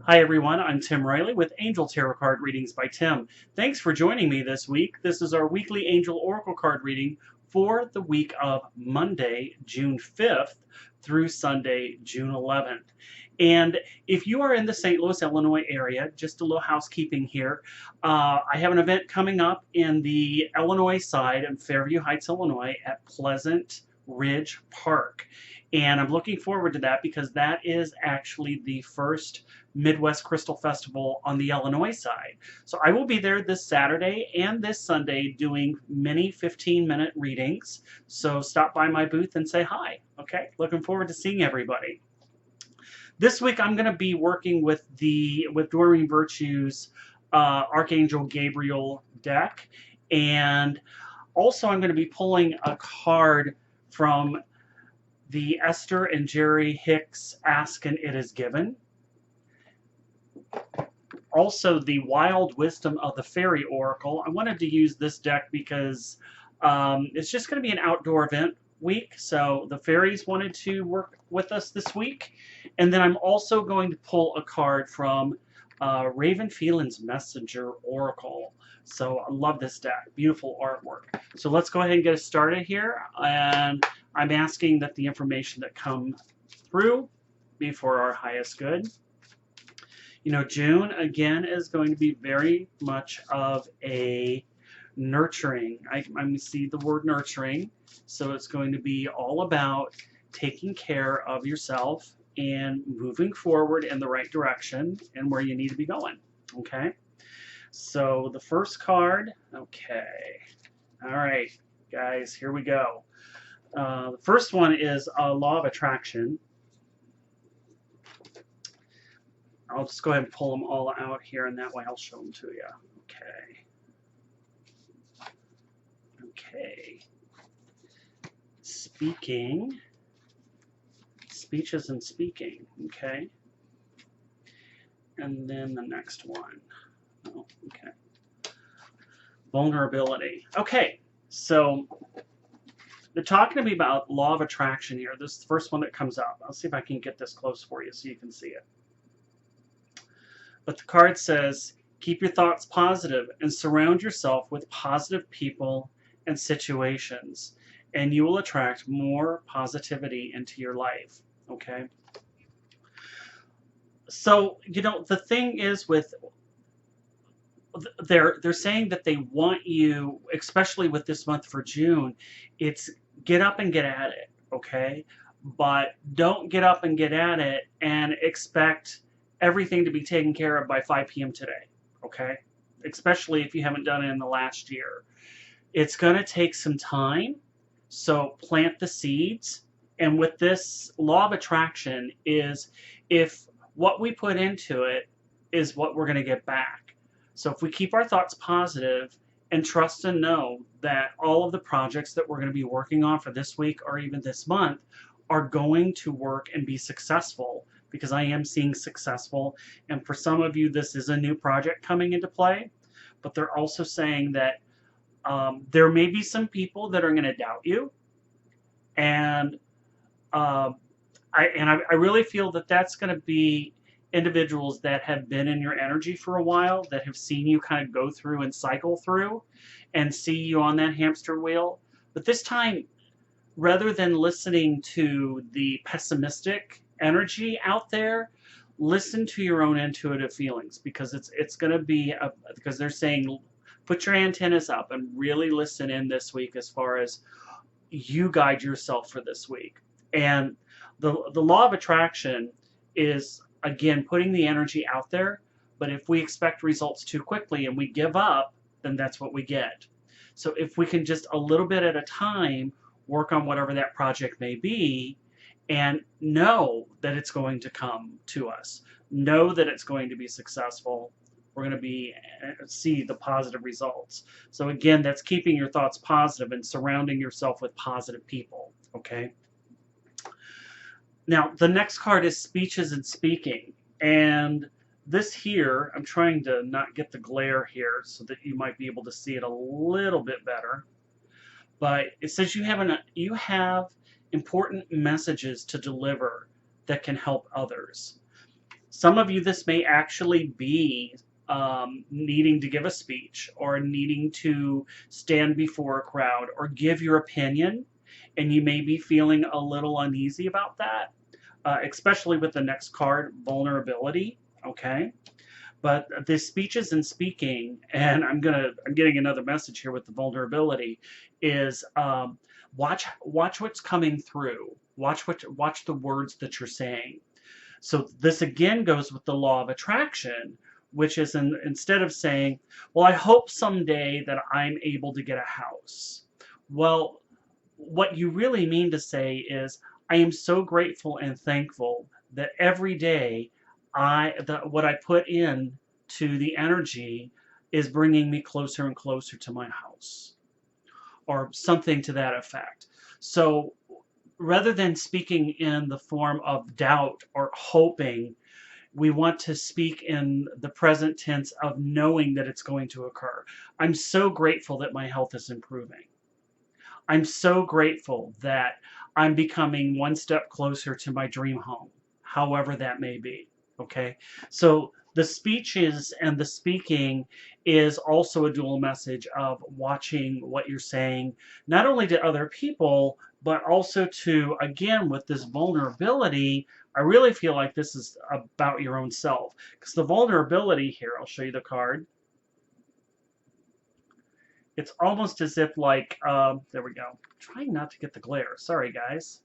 Hi everyone, I'm Tim Riley with Angel Tarot Card Readings by Tim. Thanks for joining me this week. This is our weekly Angel Oracle card reading for the week of Monday, June 5th through Sunday, June 11th. And if you are in the St. Louis, Illinois area, just a little housekeeping here, I have an event coming up in the Illinois side of Fairview Heights, Illinois at Pleasant Ridge Park. And I'm looking forward to that because that is actually the first Midwest Crystal Festival on the Illinois side. So I will be there this Saturday and this Sunday doing mini 15-minute readings. So stop by my booth and say hi. Okay, looking forward to seeing everybody. This week I'm going to be working with Doreen Virtue's Archangel Gabriel deck, and also I'm going to be pulling a card from the Esther and Jerry Hicks Ask and It Is Given. Also, the Wild Wisdom of the Fairy Oracle. I wanted to use this deck because it's just going to be an outdoor event week, so the fairies wanted to work with us this week. And then I'm also going to pull a card from Raven Phelan's Messenger Oracle. So I love this deck. Beautiful artwork. So let's go ahead and get us started here. And I'm asking that the information that come through be for our highest good. You know, June, again, is going to be very much of a nurturing. I see the word nurturing. So it's going to be all about taking care of yourself and moving forward in the right direction and where you need to be going. Okay? So the first card, okay. All right, guys, here we go. The first one is a Law of Attraction. I'll just go ahead and pull them all out here, and that way I'll show them to you. Okay. Okay. Speaking. Speeches and speaking. Okay. And then the next one. Oh, okay. Vulnerability. Okay. So they're talking to me about Law of Attraction here. This is the first one that comes up. I'll see if I can get this close for you so you can see it. But the card says, keep your thoughts positive and surround yourself with positive people and situations, and you will attract more positivity into your life. Okay? So, you know, the thing is with they're saying that they want you, especially with this month for June, it's get up and get at it, okay? But don't get up and get at it and expect everything to be taken care of by 5 p.m. today, okay? Especially if you haven't done it in the last year. It's going to take some time, so plant the seeds. And with this Law of Attraction is if what we put into it is what we're going to get back. So if we keep our thoughts positive and trust and know that all of the projects that we're going to be working on for this week or even this month are going to work and be successful, because I am seeing successful. And for some of you, this is a new project coming into play. But they're also saying that there may be some people that are going to doubt you. And I really feel that that's going to be individuals that have been in your energy for a while, that have seen you kind of go through and cycle through and see you on that hamster wheel. But this time, rather than listening to the pessimistic energy out there, listen to your own intuitive feelings, because it's going to be because they're saying put your antennas up and really listen in this week as far as you guide yourself for this week. And the Law of Attraction is, again, putting the energy out there, but if we expect results too quickly and we give up, then that's what we get. So if we can just a little bit at a time work on whatever that project may be, and know that it's going to come to us, know that it's going to be successful, we're going to see the positive results. So again, that's keeping your thoughts positive and surrounding yourself with positive people. Okay. Now the next card is Speeches and Speaking, and this here, I'm trying to not get the glare here so that you might be able to see it a little bit better. But it says you have important messages to deliver that can help others. Some of you, this may actually be needing to give a speech or needing to stand before a crowd or give your opinion, and you may be feeling a little uneasy about that, especially with the next card, vulnerability. Okay, but the speeches and speaking, and I'm getting another message here with the vulnerability, is watch what's coming through. Watch the words that you're saying. So this again goes with the law of attraction, which is instead of saying, well, I hope someday that I'm able to get a house. Well, what you really mean to say is, I am so grateful and thankful that every day what I put in to the energy is bringing me closer and closer to my house, or something to that effect. So rather than speaking in the form of doubt or hoping, we want to speak in the present tense of knowing that it's going to occur. I'm so grateful that my health is improving. I'm so grateful that I'm becoming one step closer to my dream home, however that may be. Okay. So the speeches and the speaking is also a dual message of watching what you're saying, not only to other people, but also to, again, with this vulnerability. I really feel like this is about your own self, because the vulnerability here, I'll show you the card. It's almost as if like, there we go. Trying not to get the glare. Sorry, guys.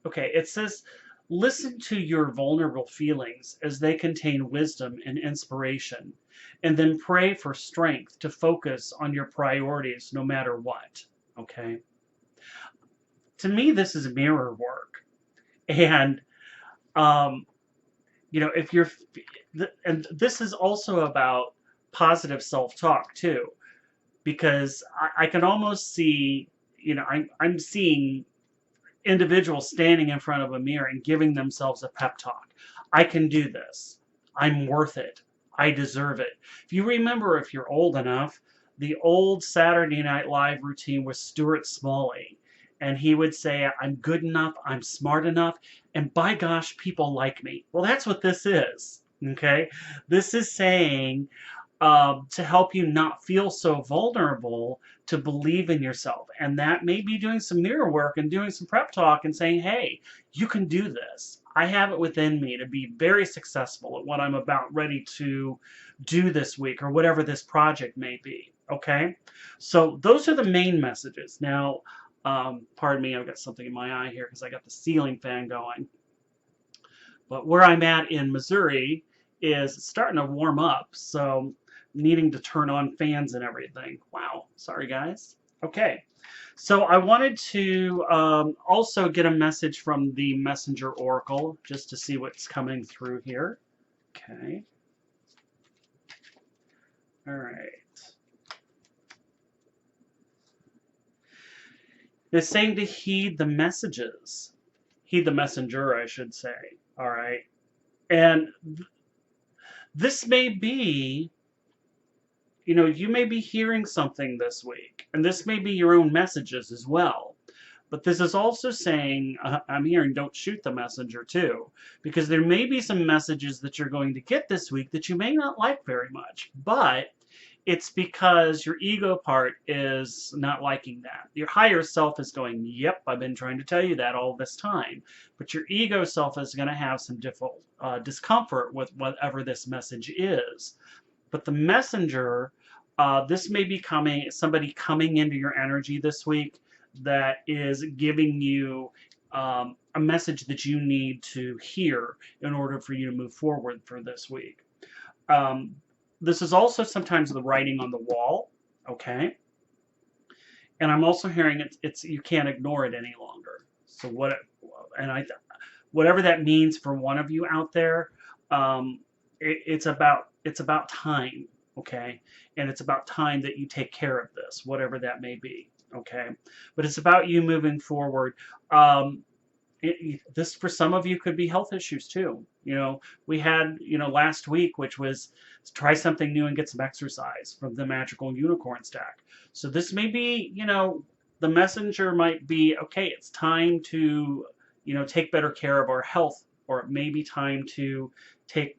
Okay, it says, listen to your vulnerable feelings as they contain wisdom and inspiration, and then pray for strength to focus on your priorities no matter what. Okay. To me, this is mirror work. And, um, if you're, and this is also about positive self talk too, because I can almost see, I'm seeing individuals standing in front of a mirror and giving themselves a pep talk. I can do this. I'm worth it. I deserve it. If you remember, if you're old enough, the old Saturday Night Live routine was Stuart Smalley. And he would say, I'm good enough, I'm smart enough, and by gosh, people like me. Well, that's what this is. Okay? This is saying, to help you not feel so vulnerable, to believe in yourself. And that may be doing some mirror work and doing some prep talk and saying, hey, you can do this. I have it within me to be very successful at what I'm about ready to do this week, or whatever this project may be. Okay? So those are the main messages. Now, pardon me, I've got something in my eye here because I got the ceiling fan going. But where I'm at in Missouri is starting to warm up, so needing to turn on fans and everything. Wow, sorry guys. Okay, so I wanted to also get a message from the Messenger Oracle just to see what's coming through here. Okay. All right. It's saying to heed the messages. Heed the messenger, I should say. All right. And this may be, you may be hearing something this week, and this may be your own messages as well. But this is also saying, I'm hearing don't shoot the messenger too, because there may be some messages that you're going to get this week that you may not like very much, but it's because your ego part is not liking that. Your higher self is going, yep, I've been trying to tell you that all this time. But your ego self is going to have some discomfort with whatever this message is. But the messenger, this may be somebody coming into your energy this week that is giving you a message that you need to hear in order for you to move forward for this week. This is also sometimes the writing on the wall, okay? And I'm also hearing it's you can't ignore it any longer. So whatever that means for one of you out there, it's about time, okay? And it's about time that you take care of this, whatever that may be, okay? But it's about you moving forward. This for some of you could be health issues too. We had last week, which was try something new and get some exercise from the magical unicorn stack. So this may be, the messenger might be, okay, it's time to take better care of our health or it may be time to take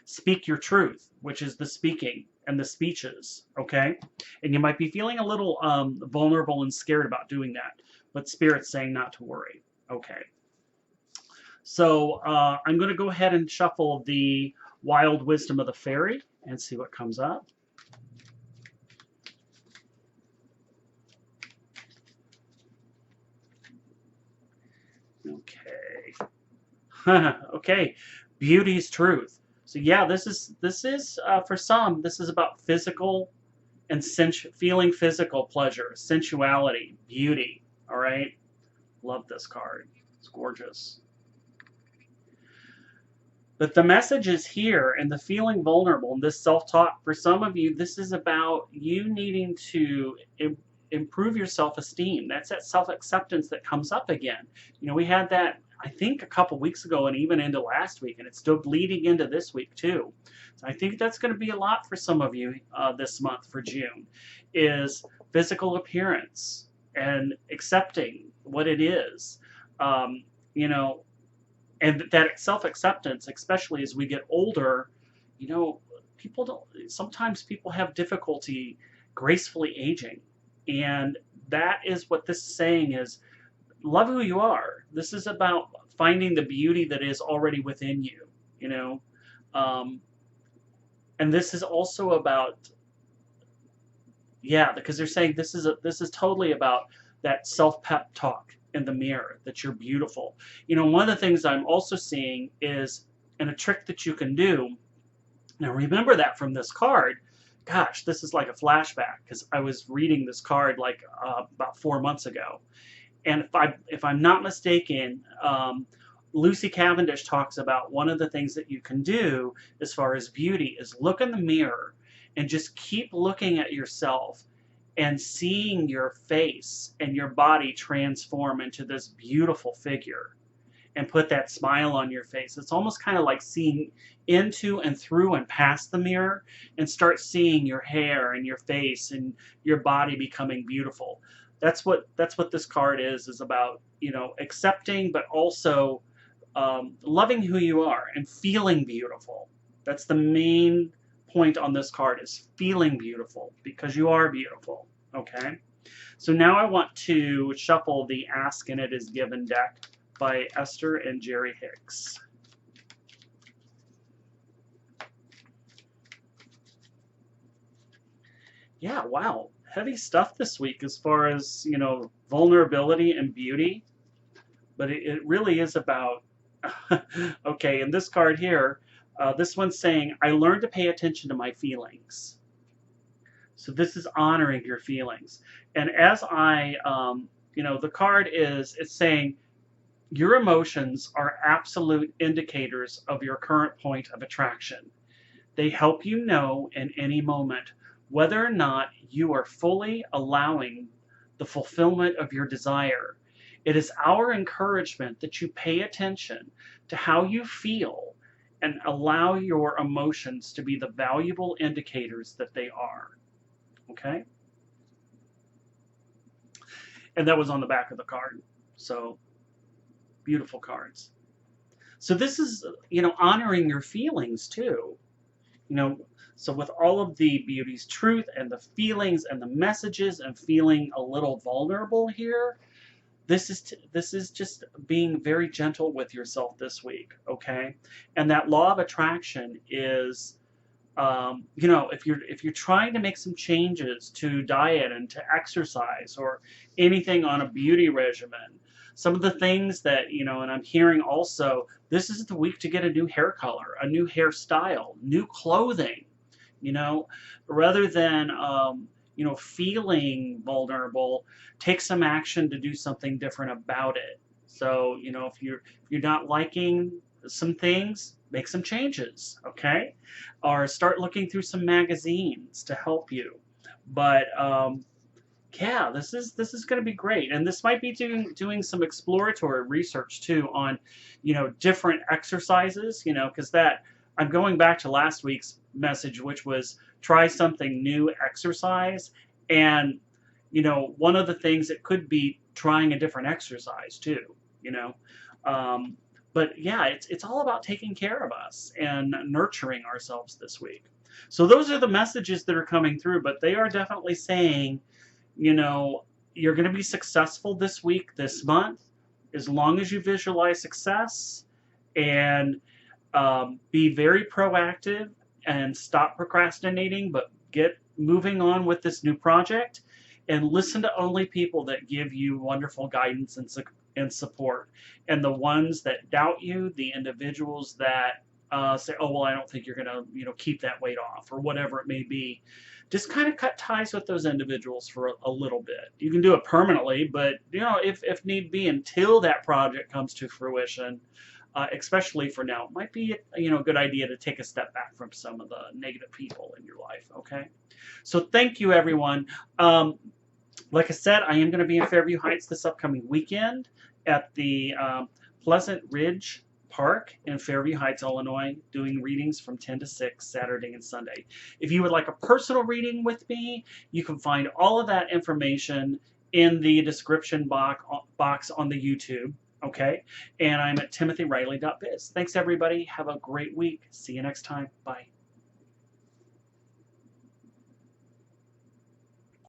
speak your truth, which is the speaking and the speeches, okay? And you might be feeling a little vulnerable and scared about doing that, but Spirit's saying not to worry, okay? So I'm going to go ahead and shuffle the Wild Wisdom of the Fairy and see what comes up. Okay. Okay. Beauty's truth. So yeah, this is for some, this is about physical and feeling physical pleasure, sensuality, beauty. All right. Love this card. It's gorgeous. But the message is here, and the feeling vulnerable and this self-talk, for some of you, this is about you needing to improve your self-esteem. That's that self-acceptance that comes up again. You know, we had that, I think, a couple weeks ago and even into last week, and it's still bleeding into this week too. So I think that's going to be a lot for some of you this month for June, is physical appearance and accepting what it is. You know, and that self-acceptance, especially as we get older, you know, sometimes people have difficulty gracefully aging. And that is what this is saying is, love who you are. This is about finding the beauty that is already within you, you know. And this is also about, yeah, because they're saying this is totally about that self-pep talk in the mirror, that you're beautiful. You know, one of the things I'm also seeing is, and a trick that you can do, now remember that from this card, gosh, this is like a flashback, because I was reading this card like about 4 months ago. And if I'm not mistaken, Lucy Cavendish talks about one of the things that you can do as far as beauty is look in the mirror and just keep looking at yourself and seeing your face and your body transform into this beautiful figure and put that smile on your face. It's almost kind of like seeing into and through and past the mirror and start seeing your hair and your face and your body becoming beautiful. That's what this card is about, you know, accepting, but also loving who you are and feeling beautiful. That's the main point on this card, is feeling beautiful, because you are beautiful. Okay, so now I want to shuffle the Ask and It Is Given deck by Esther and Jerry Hicks. Yeah, wow, heavy stuff this week as far as, you know, vulnerability and beauty, but it really is about okay, and this card here, this one's saying, I learned to pay attention to my feelings. So this is honoring your feelings. And as you know, the card it's saying your emotions are absolute indicators of your current point of attraction. They help you know in any moment whether or not you are fully allowing the fulfillment of your desire. It is our encouragement that you pay attention to how you feel and allow your emotions to be the valuable indicators that they are. Okay? And that was on the back of the card. So, beautiful cards. So this is, you know, honoring your feelings too. You know, so with all of the beauty's truth and the feelings and the messages and feeling a little vulnerable here, this is just being very gentle with yourself this week, okay? And that law of attraction is, you know, if you're trying to make some changes to diet and to exercise or anything on a beauty regimen, some of the things that, you know, and I'm hearing also, this is the week to get a new hair color, a new hairstyle, new clothing, you know, rather than, you know, feeling vulnerable, take some action to do something different about it. So, you know, if you're not liking some things, make some changes, okay? Or start looking through some magazines to help you. But yeah, this is going to be great, and this might be doing some exploratory research too on, you know, different exercises. You know, because that I'm going back to last week's message, which was try something new exercise, and you know, one of the things it could be trying a different exercise too. You know, But yeah, it's all about taking care of us and nurturing ourselves this week. So those are the messages that are coming through, but they are definitely saying, you know, you're going to be successful this week, this month, as long as you visualize success and be very proactive and stop procrastinating, but get moving on with this new project and listen to only people that give you wonderful guidance and support. And the ones that doubt you, the individuals that say, "Oh well, I don't think you're gonna, keep that weight off," or whatever it may be. Just kind of cut ties with those individuals for a little bit. You can do it permanently, but if need be, until that project comes to fruition, especially for now, it might be a good idea to take a step back from some of the negative people in your life. Okay, so thank you, everyone. Like I said, I am going to be in Fairview Heights this upcoming weekend at the Pleasant Ridge Park in Fairview Heights, Illinois, doing readings from 10 to 6 Saturday and Sunday. If you would like a personal reading with me, you can find all of that information in the description box on the YouTube. Okay, and I'm at timothyriley.biz. Thanks, everybody. Have a great week. See you next time. Bye.